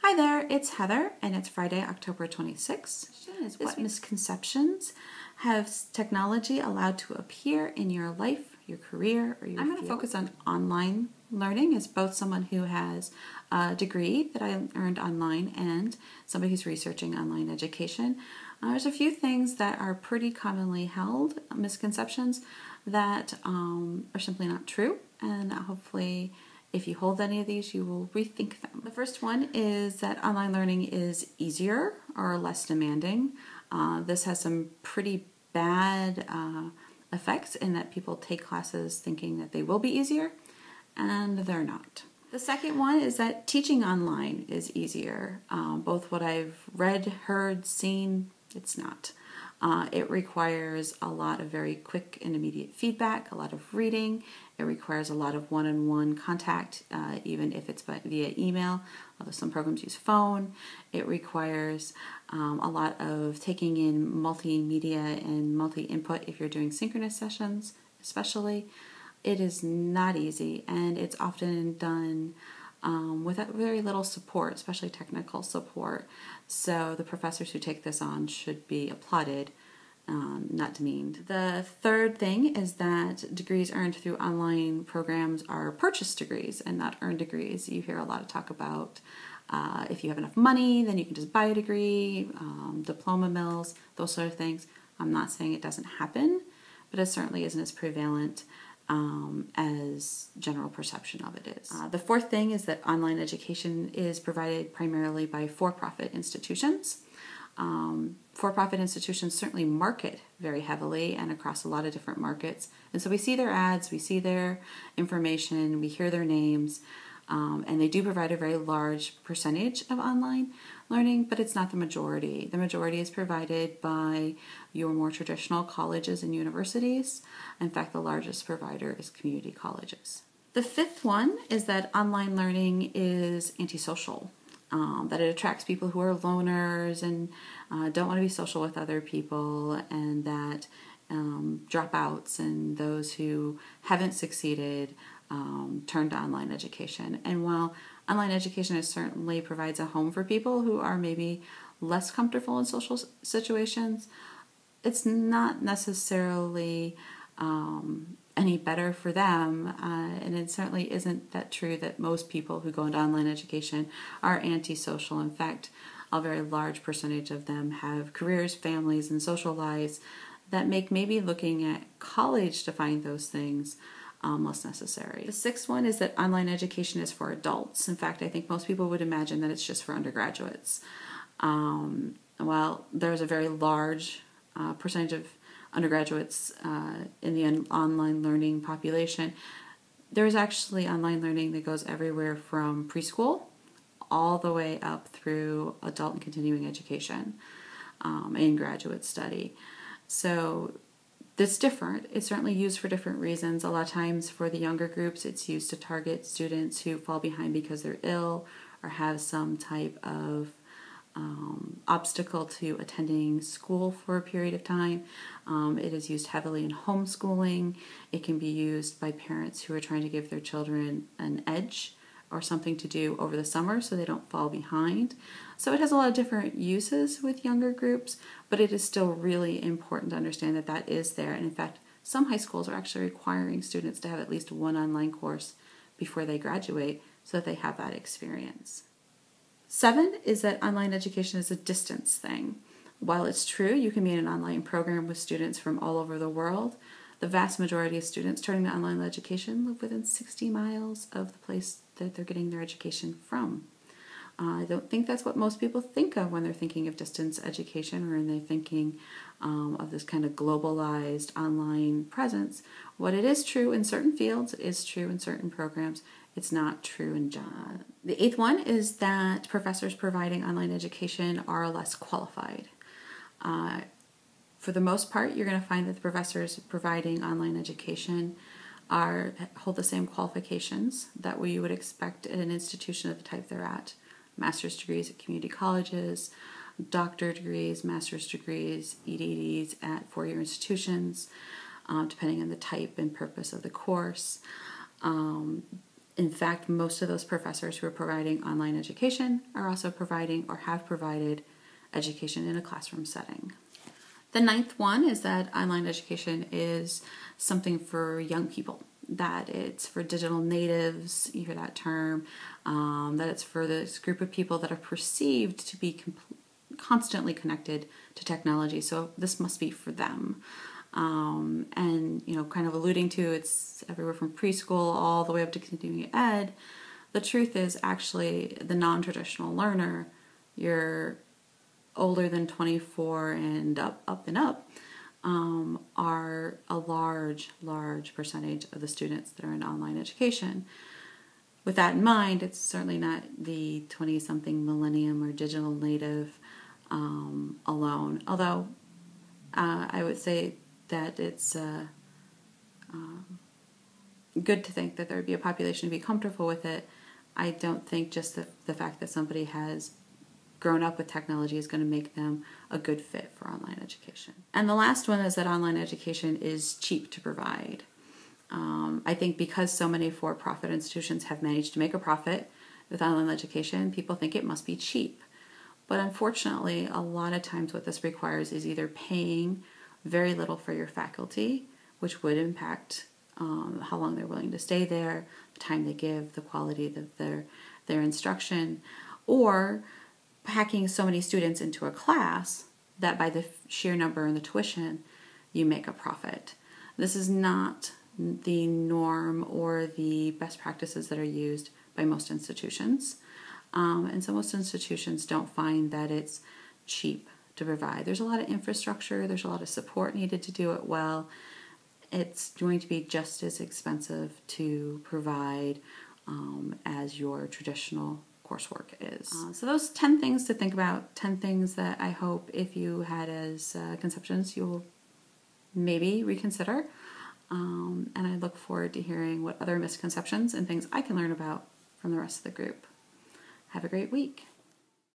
Hi there, it's Heather, and it's Friday, October 26th. What misconceptions has technology allowed to appear in your life, your career, or your I'm going to focus on online learning as both someone who has a degree that I earned online and somebody who's researching online education. There's a few things that are pretty commonly held, misconceptions that are simply not true, and hopefully if you hold any of these, you will rethink them. The first one is that online learning is easier or less demanding. This has some pretty bad effects in that people take classes thinking that they will be easier, and they're not. The second one is that teaching online is easier. Both what I've read, heard, seen, it's not. It requires a lot of very quick and immediate feedback, a lot of reading. It requires a lot of one-on-one contact, even if it's via email, although some programs use phone. It requires a lot of taking in multimedia and multi-input if you're doing synchronous sessions, especially. It is not easy, and it's often done with very little support, especially technical support. So the professors who take this on should be applauded, not demeaned. The third thing is that degrees earned through online programs are purchased degrees and not earned degrees. You hear a lot of talk about if you have enough money, then you can just buy a degree, diploma mills, those sort of things. I'm not saying it doesn't happen, but it certainly isn't as prevalent as general perception of it is. The fourth thing is that online education is provided primarily by for-profit institutions. For-profit institutions certainly market very heavily and across a lot of different markets. And so we see their ads, we see their information, we hear their names, and they do provide a very large percentage of online learning, but it's not the majority. The majority is provided by your more traditional colleges and universities. In fact, the largest provider is community colleges. The fifth one is that online learning is antisocial. That it attracts people who are loners and don't want to be social with other people, and that dropouts and those who haven't succeeded turn to online education. And while online education certainly provides a home for people who are maybe less comfortable in social situations, it's not necessarily any better for them, and it certainly isn't that true that most people who go into online education are antisocial. In fact, a very large percentage of them have careers, families, and social lives that make maybe looking at college to find those things less necessary. The sixth one is that online education is for adults. In fact, I think most people would imagine that it's just for undergraduates. While there's a very large percentage of undergraduates in the online learning population, there's actually online learning that goes everywhere from preschool all the way up through adult and continuing education and graduate study. So that's different. It's certainly used for different reasons. A lot of times for the younger groups, it's used to target students who fall behind because they're ill or have some type of obstacle to attending school for a period of time. It is used heavily in homeschooling. It can be used by parents who are trying to give their children an edge or something to do over the summer so they don't fall behind. So it has a lot of different uses with younger groups, but it is still really important to understand that that is there. And in fact, some high schools are actually requiring students to have at least one online course before they graduate so that they have that experience. 7 is that online education is a distance thing. While it's true you can be in an online program with students from all over the world, the vast majority of students turning to online education live within 60 miles of the place that they're getting their education from. I don't think that's what most people think of when they're thinking of distance education or when they're thinking of this kind of globalized online presence. What it is true in certain fields, it is true in certain programs. It's not true in general. The 8th one is that professors providing online education are less qualified. For the most part, you're going to find that the professors providing online education hold the same qualifications that we would expect at an institution of the type they're at. Master's degrees at community colleges, doctor degrees, master's degrees, EDDs at four-year institutions, depending on the type and purpose of the course. In fact, most of those professors who are providing online education are also providing or have provided education in a classroom setting. The ninth one is that online education is something for young people, that it's for digital natives, you hear that term, that it's for this group of people that are perceived to be constantly connected to technology, so this must be for them. And, kind of alluding to it's everywhere from preschool all the way up to continuing ed. The truth is actually the non-traditional learner, you're older than 24 and up and up, are a large percentage of the students that are in online education. With that in mind, it's certainly not the 20-something millennium or digital native alone, although I would say that it's good to think that there would be a population to be comfortable with it. I don't think just the fact that somebody has grown up with technology is going to make them a good fit for online education. And the last one is that online education is cheap to provide. I think because so many for-profit institutions have managed to make a profit with online education, people think it must be cheap. But unfortunately, a lot of times what this requires is either paying very little for your faculty, which would impact how long they're willing to stay there, the time they give, the quality of their instruction, or packing so many students into a class that by the sheer number and the tuition, you make a profit. This is not the norm or the best practices that are used by most institutions. And so most institutions don't find that it's cheap to provide. There's a lot of infrastructure, there's a lot of support needed to do it well. It's going to be just as expensive to provide as your traditional coursework is. So those 10 things to think about, 10 things that I hope if you had as conceptions, you'll maybe reconsider. And I look forward to hearing what other misconceptions and things I can learn about from the rest of the group. Have a great week.